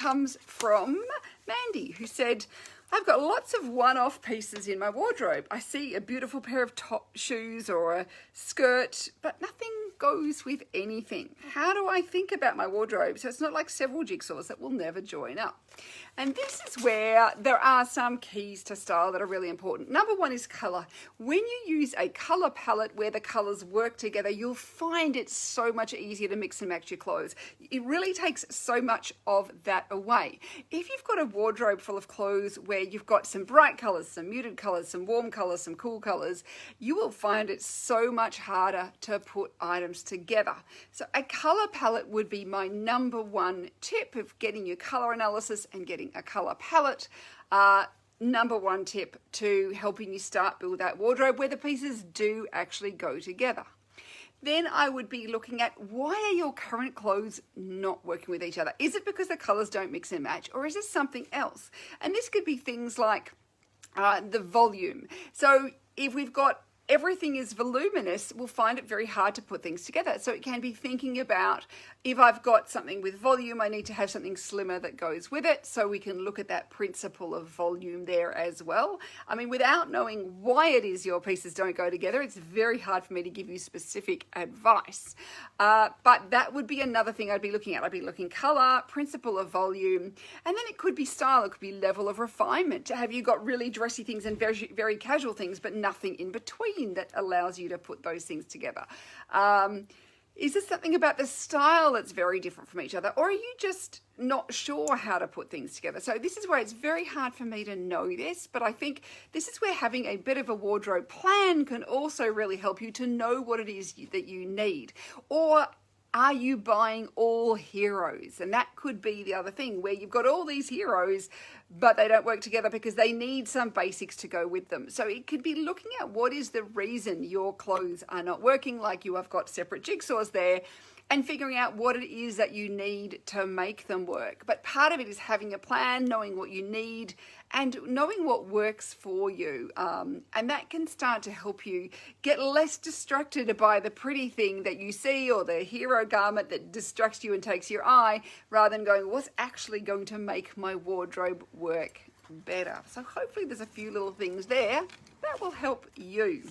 comes from Mandy, who said, I've got lots of one-off pieces in my wardrobe. I see a beautiful pair of top shoes or a skirt, but nothing goes with anything. How do I think about my wardrobe so it's not like several jigsaws that will never join up? And this is where there are some keys to style that are really important. Number one is color. When you use a color palette where the colors work together, you'll find it so much easier to mix and match your clothes. It really takes so much of that away. If you've got a wardrobe full of clothes where you've got some bright colors, some muted colors, some warm colors, some cool colors, you will find it so much harder to put items together. So a color palette would be my number one tip of getting your color analysis and getting a color palette. Number one tip to helping you start build that wardrobe where the pieces do actually go together. Then I would be looking at, why are your current clothes not working with each other? Is it because the colors don't mix and match, or is it something else? And this could be things like the volume. So if we've got everything is voluminous, we'll find it very hard to put things together. So it can be thinking about, if I've got something with volume, I need to have something slimmer that goes with it. So we can look at that principle of volume there as well. I mean, without knowing why it is your pieces don't go together, it's very hard for me to give you specific advice. But that would be another thing I'd be looking at. I'd be looking color, principle of volume, and then it could be style. It could be level of refinement. Have you got really dressy things and very, very casual things, but nothing in between that allows you to put those things together? Is there something about the style that's very different from each other, or are you just not sure how to put things together? So this is where it's very hard for me to know this, but I think this is where having a bit of a wardrobe plan can also really help you to know what it is that you need. Or are you buying all heroes? And that could be the other thing, where you've got all these heroes, but they don't work together because they need some basics to go with them. So it could be looking at what is the reason your clothes are not working, like you have got separate jigsaws there, and figuring out what it is that you need to make them work. But part of it is having a plan, knowing what you need, and knowing what works for you. And that can start to help you get less distracted by the pretty thing that you see, or the hero garment that distracts you and takes your eye, rather than going, what's actually going to make my wardrobe work better? So hopefully there's a few little things there that will help you.